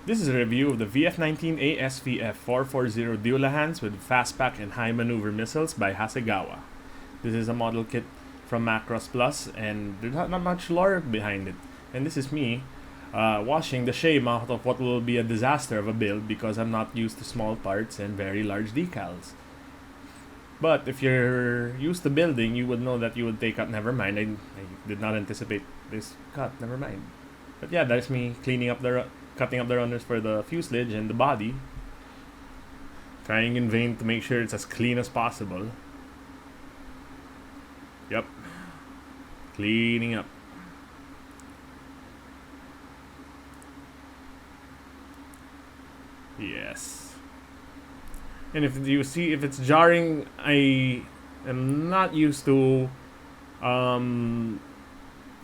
This is a review of the VF-19A SVF440 Dullahans with fastpack and high maneuver missiles by Hasegawa. This is a model kit from Macross Plus, and there's not much lore behind it. And this is me washing the shame out of what will be a disaster of a build because I'm not used to small parts and very large decals. But if you're used to building, you would know that you would take out. Never mind, I did not anticipate this cut. Never mind. But yeah, there's me cutting up the runners for the fuselage and the body. Trying in vain to make sure it's as clean as possible. Yep. Cleaning up. Yes. And if you see, if it's jarring, I am not used to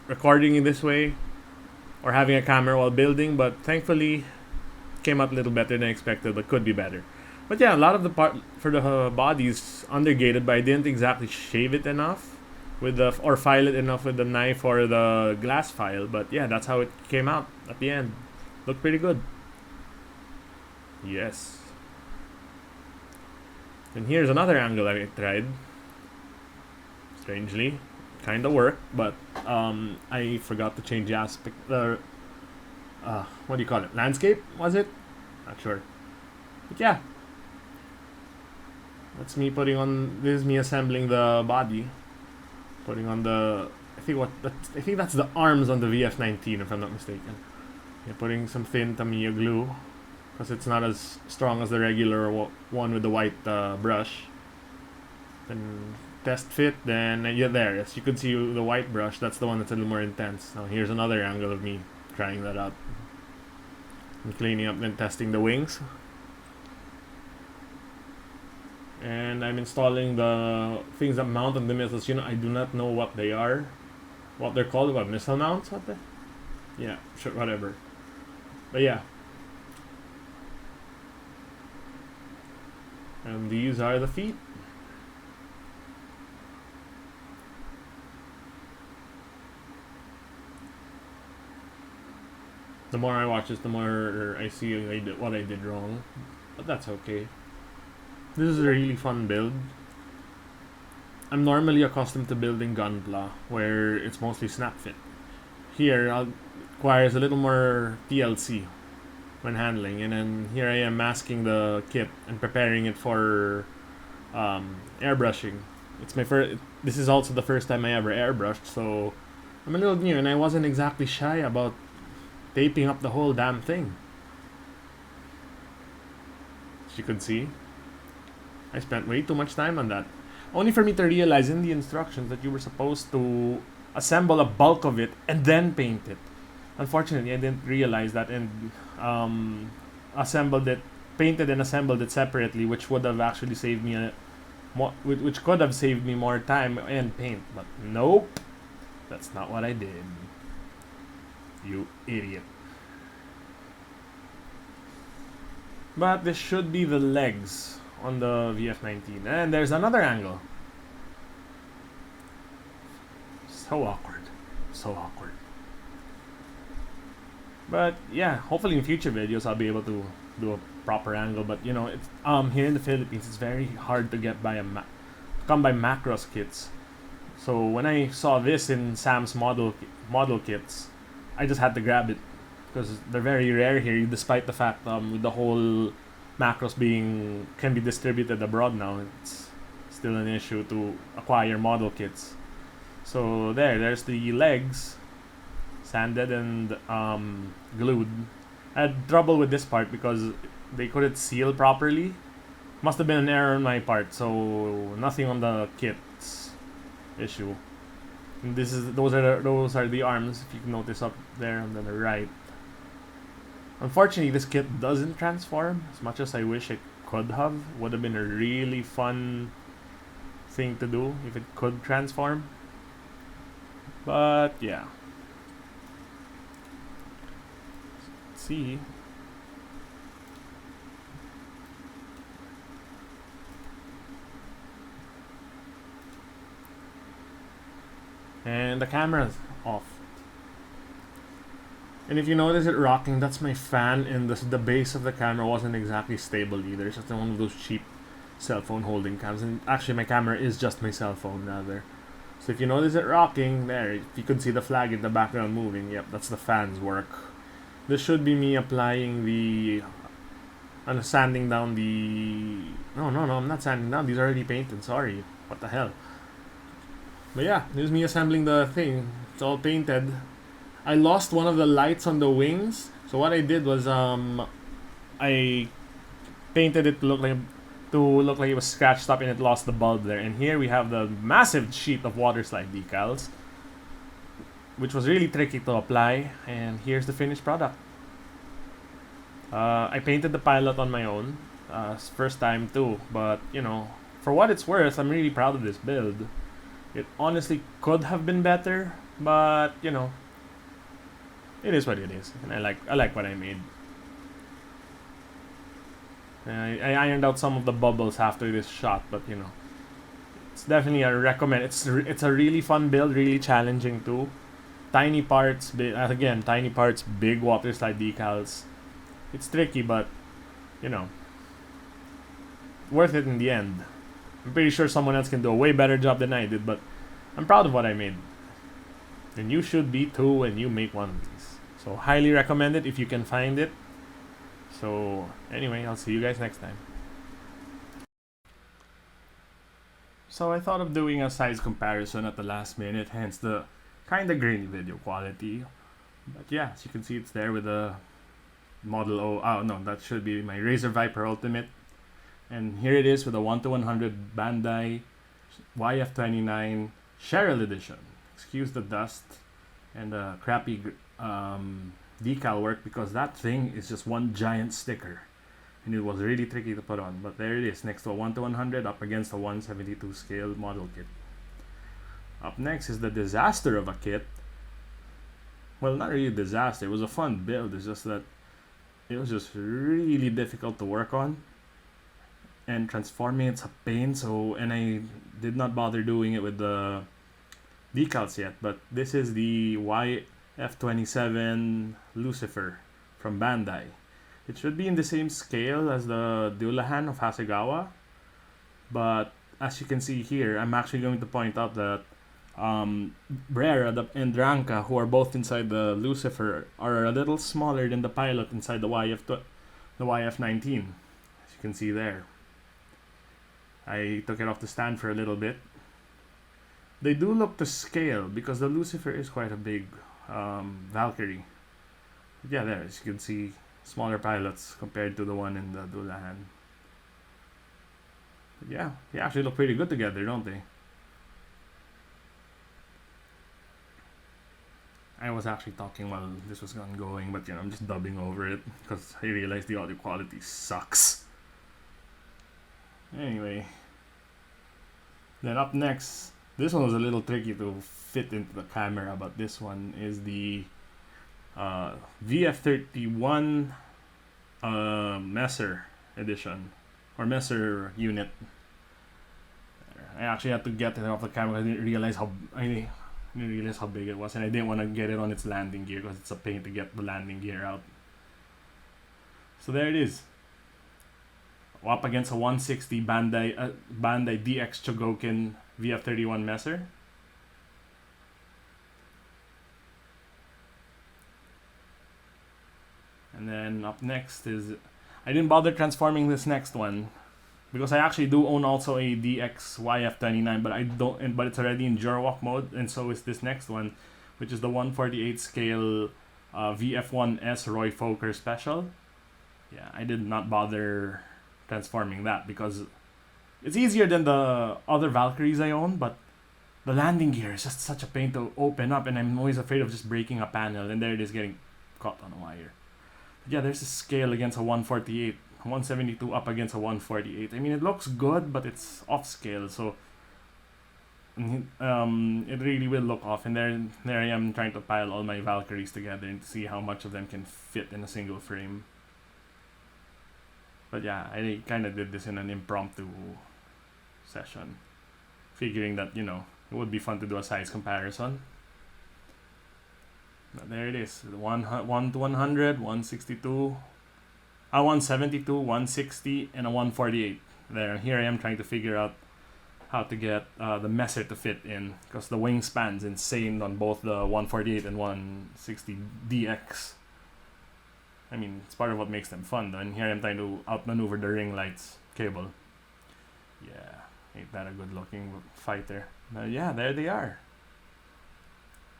recording in this way or having a camera while building, but thankfully came out a little better than expected, but could be better. But yeah, a lot of the part for the body is undergated, but I didn't exactly shave it enough with the or file it enough with the knife or the glass file. But yeah, that's how it came out at the end. Looked pretty good. Yes. And here's another angle I tried. Strangely, kind of worked, but I forgot to change the aspect. What do you call it? Landscape, was it? Not sure. But yeah, that's me putting on. This is me assembling the body, putting on the. I think that's the arms on the VF-19, if I'm not mistaken. Yeah, putting some thin Tamiya glue, because it's not as strong as the regular one with the white brush. Then test fit. Then yeah, there. Yes, you can see the white brush. That's the one that's a little more intense. Now here's another angle of me trying that out. I'm cleaning up and testing the wings. And I'm installing the things that mount on the missiles. I do not know what they are. What they're called. What, missile mounts? What the? Yeah, sure, whatever. But yeah. And these are the feet. The more I watch this, the more I see what I did wrong. But that's okay. This is a really fun build. I'm normally accustomed to building Gunpla, where it's mostly snap fit. Here, it requires a little more PLC when handling, and then here I am masking the kit and preparing it for airbrushing. It's my first. This is also the first time I ever airbrushed, so I'm a little new, and I wasn't exactly shy about taping up the whole damn thing. As you could see, I spent way too much time on that. Only for me to realize in the instructions that you were supposed to assemble a bulk of it and then paint it. Unfortunately, I didn't realize that and painted and assembled it separately, which would have actually saved me which could have saved me more time and paint. But nope, that's not what I did. You idiot. But this should be the legs on the VF-19. And there's another angle. So awkward. So awkward. But yeah, hopefully in future videos I'll be able to do a proper angle. But it's here in the Philippines it's very hard to get by come by Macross kits. So when I saw this in Sam's model kits, I just had to grab it because they're very rare here, despite the fact with the whole Macross can be distributed abroad now. It's still an issue to acquire model kits. So there's the legs, sanded and glued. I had trouble with this part because they couldn't seal properly. Must have been an error on my part, so nothing on the kit's issue. And those are the arms, if you can notice up there on the right. Unfortunately, this kit doesn't transform as much as I wish it could have. Would have been a really fun thing to do if it could transform. But yeah. Let's see. And the camera's off. And if you notice it rocking, that's my fan, and the base of the camera wasn't exactly stable either. It's just one of those cheap cell phone holding cams. And actually, my camera is just my cell phone, rather. So if you notice it rocking, there, if you can see the flag in the background moving, yep, that's the fan's work. This should be me applying the... I'm sanding down the... No, I'm not sanding down. These are already painted, sorry. What the hell? But yeah, this is me assembling the thing. It's all painted. I lost one of the lights on the wings. So what I did was I painted it to look like it was scratched up, and it lost the bulb there. And here we have the massive sheet of water slide decals, which was really tricky to apply. And here's the finished product. I painted the pilot on my own, first time too. But you know, for what it's worth, I'm really proud of this build. It honestly could have been better, but you know, it is what it is, and I like what I made. I ironed out some of the bubbles after this shot, but you know, it's definitely a recommend. It's a really fun build, really challenging too. Tiny parts, tiny parts, big water slide decals. It's tricky, but you know, worth it in the end. I'm pretty sure someone else can do a way better job than I did, but I'm proud of what I made. And you should be too when you make one of these. So highly recommend it if you can find it. So anyway, I'll see you guys next time. So I thought of doing a size comparison at the last minute, hence the kinda grainy video quality. But yeah, as you can see, it's there with the Model O. Oh no, that should be my Razer Viper Ultimate. And here it is with a 1/100 Bandai YF29 Cheryl Edition. Excuse the dust and the crappy decal work, because that thing is just one giant sticker. And it was really tricky to put on. But there it is, next to a 1/100 up against a 1/72 scale model kit. Up next is the disaster of a kit. Well, not really a disaster. It was a fun build. It's just that it was just really difficult to work on. And transforming it's a pain, and I did not bother doing it with the decals yet. But this is the YF27 Lucifer from Bandai. It should be in the same scale as the Dullahan of Hasegawa, but as you can see here, I'm actually going to point out that Brera and Ranka, who are both inside the Lucifer, are a little smaller than the pilot inside the YF19, as you can see there. I took it off the stand for a little bit. They do look to scale because the Lucifer is quite a big Valkyrie. But yeah, there, as you can see, smaller pilots compared to the one in the Dullahan. But yeah, they actually look pretty good together, don't they? I was actually talking while this was ongoing, but you know, I'm just dubbing over it because I realized the audio quality sucks. Anyway, then up next, this one was a little tricky to fit into the camera, but this one is the VF31 Messer edition, or Messer unit. I actually had to get it off the camera. I didn't realize how big it was, and I didn't want to get it on its landing gear because it's a pain to get the landing gear out. So there it is. Up against a 160 Bandai DX Chogokin VF31 Messer. And then up next is, I didn't bother transforming this next one because I actually do own also a DX YF29, but it's already in Jurwalk mode, and so is this next one, which is the 148 scale VF1S Roy Fokker Special. Yeah, I did not bother transforming that because it's easier than the other Valkyries I own, but the landing gear is just such a pain to open up, and I'm always afraid of just breaking a panel, and there it is getting caught on a wire. But yeah, there's a scale against a 148, 172 up against a 148. I mean, it looks good, but it's off scale, so it really will look off. And there I am trying to pile all my Valkyries together and see how much of them can fit in a single frame. But yeah, I kind of did this in an impromptu session, figuring that, you know, it would be fun to do a size comparison. There it is. 100, 162, 172, 160, and a 148. There. Here I am trying to figure out how to get the messer to fit in, because the wingspan's insane on both the 148 and 160 DX. I mean, it's part of what makes them fun, though. And here I'm trying to outmaneuver the ring lights cable. Yeah, ain't that a good-looking fighter? Yeah, there they are.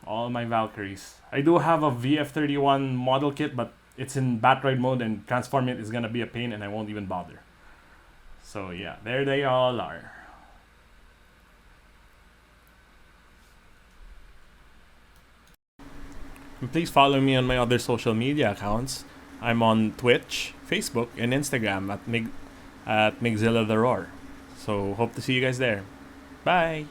All my Valkyries. I do have a VF31 model kit, but it's in Batroid mode, and transforming it is gonna be a pain, and I won't even bother. So yeah, there they all are. And please follow me on my other social media accounts. I'm on Twitch, Facebook, and Instagram at Migzilla the Roar. So hope to see you guys there. Bye!